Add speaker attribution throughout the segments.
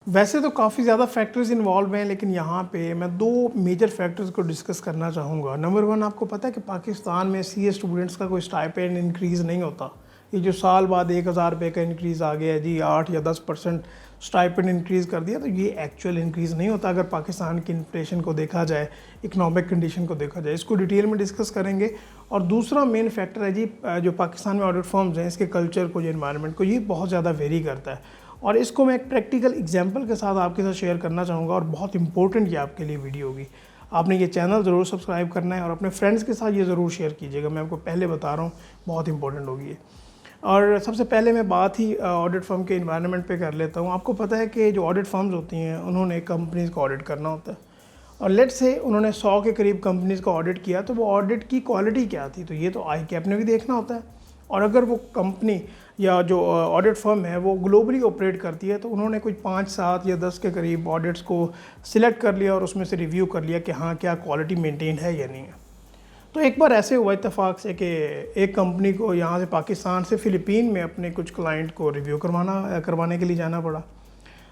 Speaker 1: वैसे तो काफ़ी ज़्यादा फैक्टर्स इन्वॉल्व हैं, लेकिन यहाँ पे मैं दो मेजर फैक्टर्स को डिस्कस करना चाहूँगा। नंबर वन, आपको पता है कि पाकिस्तान में सीए स्टूडेंट्स का कोई स्टाइपेंड इंक्रीज़ नहीं होता। ये जो साल बाद 1000 रुपये का इंक्रीज़ आ गया है जी, 8 या 10% स्टाइपेंड इंक्रीज़ कर दिया, तो ये एक्चुअल इंक्रीज़ नहीं होता अगर पाकिस्तान की इन्फ्लेशन को देखा जाए, इकनॉमिक कंडीशन को देखा जाए। इसको डिटेल में डिस्कस करेंगे। और दूसरा मेन फैक्टर है जी, जो पाकिस्तान में ऑडिट फर्म्स हैं, इसके कल्चर को, जो एनवायरनमेंट को, ये बहुत ज़्यादा वेरी करता है। और इसको मैं एक प्रैक्टिकल एग्जांपल के साथ आपके साथ शेयर करना चाहूँगा, और बहुत इंपॉर्टेंट ये आपके लिए वीडियो होगी। आपने ये चैनल ज़रूर सब्सक्राइब करना है और अपने फ्रेंड्स के साथ ये ज़रूर शेयर कीजिएगा। मैं आपको पहले बता रहा हूँ, बहुत इंपॉर्टेंट होगी ये। और सबसे पहले मैं बात ही ऑडिट फर्म के इन्वायरमेंट पे कर लेता हूँ। आपको पता है कि जो ऑडिट फर्म्स होती हैं, उन्होंने कंपनीज़ को ऑडिट करना होता है, और लेट्स से उन्होंने 100 के करीब कंपनीज़ को ऑडिट किया, तो वो ऑडिट की क्वालिटी क्या थी, तो ये तो ICAP ने भी देखना होता है। और अगर वो कंपनी या जो ऑडिट फर्म है वो ग्लोबली ऑपरेट करती है, तो उन्होंने कुछ 5, 7 या 10 के करीब ऑडिट्स को सिलेक्ट कर लिया और उसमें से रिव्यू कर लिया कि हाँ, क्या क्वालिटी मेंटेन है या नहीं है। तो एक बार ऐसे हुआ इत्तेफाक से कि एक कंपनी को यहाँ से पाकिस्तान से फ़िलिपीन में अपने कुछ क्लाइंट को रिव्यू करवाने के लिए जाना पड़ा।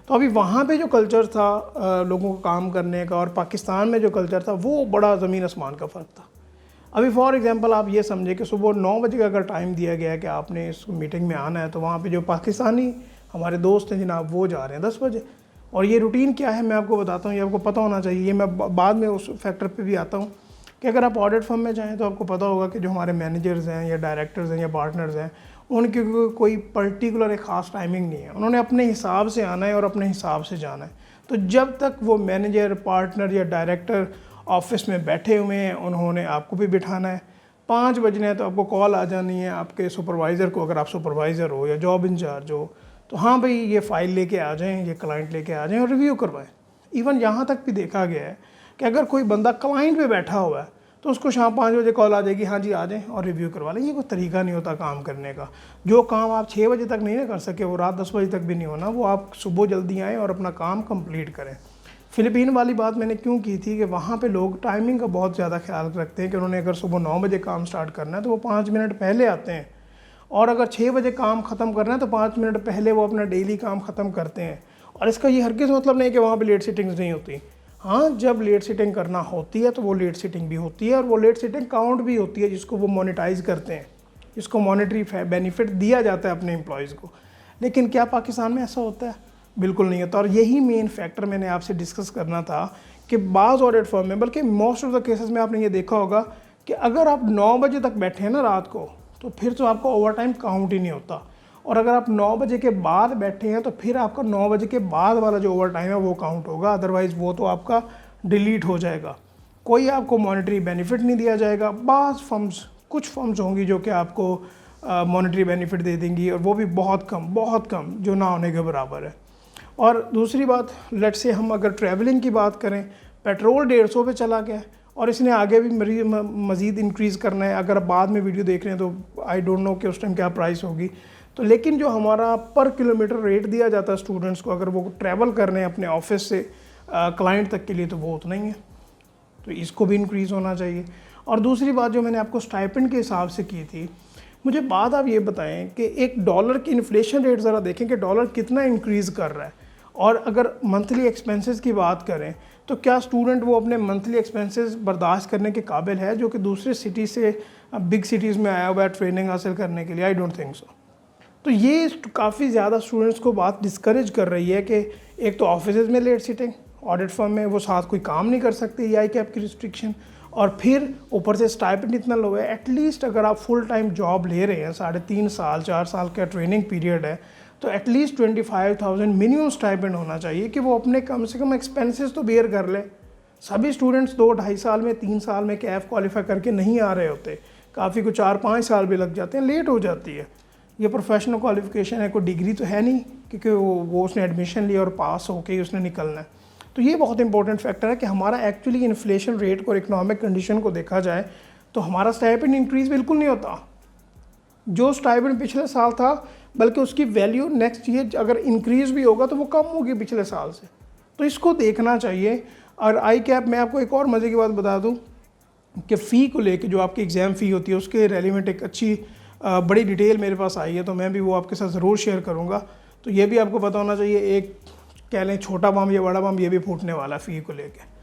Speaker 1: तो अभी वहाँ पे जो कल्चर था लोगों को काम करने का, और पाकिस्तान में जो कल्चर था, वो बड़ा ज़मीन आसमान का फ़र्क था। अभी फॉर एग्जांपल आप ये समझे कि सुबह 9 बजे का अगर टाइम दिया गया है कि आपने इस मीटिंग में आना है, तो वहाँ पे जो पाकिस्तानी हमारे दोस्त हैं जनाब, वो जा रहे हैं 10 बजे। और ये रूटीन क्या है मैं आपको बताता हूँ, ये आपको पता होना चाहिए। ये मैं बाद में उस फैक्टर पे भी आता हूँ कि अगर आप ऑडिट फर्म में जाएँ तो आपको पता होगा कि जो हमारे मैनेजर्स हैं या डायरेक्टर्स हैं या पार्टनर्स हैं, उनकी कोई पर्टिकुलर एक ख़ास टाइमिंग नहीं है। उन्होंने अपने हिसाब से आना है और अपने हिसाब से जाना है। तो जब तक वो मैनेजर, पार्टनर या डायरेक्टर ऑफिस में बैठे हुए हैं, उन्होंने आपको भी बिठाना है। 5 बजने हैं तो आपको कॉल आ जानी है आपके सुपरवाइज़र को, अगर आप सुपरवाइज़र हो या जॉब इंचार्ज हो, तो हाँ भाई, ये फ़ाइल लेके आ जाएं, ये क्लाइंट लेके आ जाएं और रिव्यू करवाएं। इवन यहाँ तक भी देखा गया है कि अगर कोई बंदा क्लाइंट पे बैठा हुआ है तो उसको शाम 5 बजे कॉल आ जाएगी, हाँ जी आ जाएं और रिव्यू करवा लें। ये कोई तरीका नहीं होता काम करने का। जो काम आप 6 बजे तक नहीं ना कर सके, वो रात 10 बजे तक भी नहीं होना, वो आप सुबह जल्दी आएँ और अपना काम कंप्लीट करें। फ़िलिपीन वाली बात मैंने क्यों की थी कि वहाँ पे लोग टाइमिंग का बहुत ज़्यादा ख्याल रखते हैं कि उन्होंने अगर सुबह 9 बजे काम स्टार्ट करना है तो वो 5 मिनट पहले आते हैं, और अगर 6 बजे काम ख़त्म करना है तो 5 मिनट पहले वो अपना डेली काम ख़त्म करते हैं। और इसका ये हरगिज़ मतलब नहीं कि वहाँ पे लेट सिटिंग्स नहीं होती। हाँ, जब लेट सिटिंग करना होती है तो वो लेट सिटिंग भी होती है, और वो लेट सिटिंग काउंट भी होती है, जिसको वो मोनेटाइज़ करते हैं, जिसको मॉनेटरी बेनिफिट दिया जाता है अपने एम्प्लॉयज़ को। लेकिन क्या पाकिस्तान में ऐसा होता है? बिल्कुल नहीं होता। और यही मेन फैक्टर मैंने आपसे डिस्कस करना था कि बाज़ ऑडिट फर्म में, बल्कि मोस्ट ऑफ द केसेस में आपने ये देखा होगा कि अगर आप 9 बजे तक बैठे हैं ना रात को, तो फिर तो आपका ओवर टाइम काउंट ही नहीं होता। और अगर आप 9 बजे के बाद बैठे हैं तो फिर आपका 9 बजे के बाद वाला जो ओवर टाइम है वो काउंट होगा, अदरवाइज़ वो तो आपका डिलीट हो जाएगा। कोई आपको मॉनेटरी बेनिफिट नहीं दिया जाएगा। बाज़ फर्म्स, कुछ फर्म्स होंगी जो कि आपको मॉनेटरी बेनिफिट दे देंगी, और वो भी बहुत कम, जो ना होने के बराबर है। और दूसरी बात, लेट से हम अगर ट्रैवलिंग की बात करें, पेट्रोल 150 पे चला गया और इसने आगे भी मज़ीद इंक्रीज़ करना है। अगर आप बाद में वीडियो देख रहे हैं तो आई डोंट नो कि उस टाइम क्या प्राइस होगी। तो लेकिन जो हमारा पर किलोमीटर रेट दिया जाता है स्टूडेंट्स को, अगर वो ट्रैवल कर रहे हैं अपने ऑफिस से क्लाइंट तक के लिए, तो वो उतना ही है। तो इसको भी इंक्रीज़ होना चाहिए। और दूसरी बात जो मैंने आपको स्टाइपेंड के हिसाब से की थी, मुझे बात आप ये बताएं कि $1 की इन्फ्लेशन रेट ज़रा देखें कि डॉलर कितना इंक्रीज़ कर रहा है। और अगर मंथली एक्सपेंसेस की बात करें तो क्या स्टूडेंट वो अपने मंथली एक्सपेंसेस बर्दाश्त करने के काबिल है, जो कि दूसरे सिटी से, बिग सिटीज़ में आया हुआ है ट्रेनिंग हासिल करने के लिए? I don't think so. तो ये काफ़ी ज़्यादा स्टूडेंट्स को बात डिस्करेज कर रही है कि एक तो ऑफिस में लेट सिटिंग, ऑडिट फर्म में वो साथ कोई काम नहीं कर सकते, ये ICAP की रिस्ट्रिक्शन, और फिर ऊपर से स्टाइपेंड इतना लो है। एटलीस्ट अगर आप फुल टाइम जॉब ले रहे हैं, 3.5 साल 4 साल का ट्रेनिंग पीरियड है, तो एटलीस्ट 25,000 मिनिमम स्टाइपेंड होना चाहिए कि वो अपने कम से कम एक्सपेंसेस तो बेयर कर ले। सभी स्टूडेंट्स 2-2.5 साल में, 3 साल में कैफ क्वालिफाई करके नहीं आ रहे होते, काफ़ी को 4-5 साल भी लग जाते हैं, लेट हो जाती है। ये प्रोफेशनल क्वालिफिकेशन है, कोई डिग्री तो है नहीं क्योंकि वो उसने एडमिशन लिया और पास होके ही उसने निकलना है। तो ये बहुत इंपॉर्टेंट फैक्टर है कि हमारा एक्चुअली इन्फ्लेशन रेट को और इकोनॉमिक कंडीशन को देखा जाए तो हमारा स्टाइपेंड इंक्रीज़ बिल्कुल नहीं होता। जो स्टाइपेंड पिछले साल था, बल्कि उसकी वैल्यू नेक्स्ट ईयर अगर इंक्रीज़ भी होगा तो वो कम होगी पिछले साल से। तो इसको देखना चाहिए। और ICAP, मैं आपको एक और मज़े की बात बता दूं कि फ़ी को लेके, जो आपकी एग्ज़ाम फ़ी होती है, उसके रेलिवेंट एक अच्छी बड़ी डिटेल मेरे पास आई है, तो मैं भी वो आपके साथ ज़रूर शेयर करूँगा। तो ये भी आपको पता होना चाहिए। एक कह लें छोटा बम या बड़ा बम ये भी फूटने वाला फ़ी को लेके।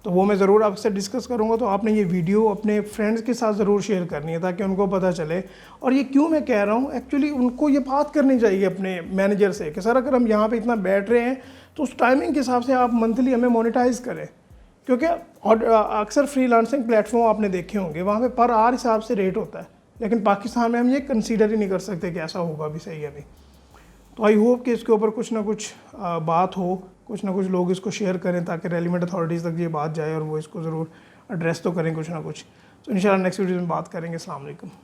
Speaker 1: तो वो मैं ज़रूर आपसे डिस्कस करूँगा। तो आपने ये वीडियो अपने फ्रेंड्स के साथ ज़रूर शेयर करनी है ताकि उनको पता चले। और ये क्यों मैं कह रहा हूँ, एक्चुअली उनको ये बात करनी चाहिए अपने मैनेजर से कि सर अगर हम यहाँ पे इतना बैठ रहे हैं तो उस टाइमिंग के हिसाब से आप मंथली हमें मोनेटाइज करें। क्योंकि और अक्सर फ्रीलांसिंग प्लेटफॉर्म आपने देखे होंगे, वहाँ पे पर आवर हिसाब से रेट होता है, लेकिन पाकिस्तान में हम ये कंसीडर ही नहीं कर सकते कि ऐसा होगा भी सही अभी। तो आई होप कि इसके ऊपर कुछ ना कुछ बात हो, कुछ ना कुछ लोग इसको शेयर करें ताकि रेलिवेंट अथॉरिटीज़ तक ये बात जाए और वो इसको ज़रूर एड्रेस तो करें कुछ ना कुछ। तो इंशाल्लाह नेक्स्ट वीडियो में बात करेंगे। अस्सलाम वालेकुम।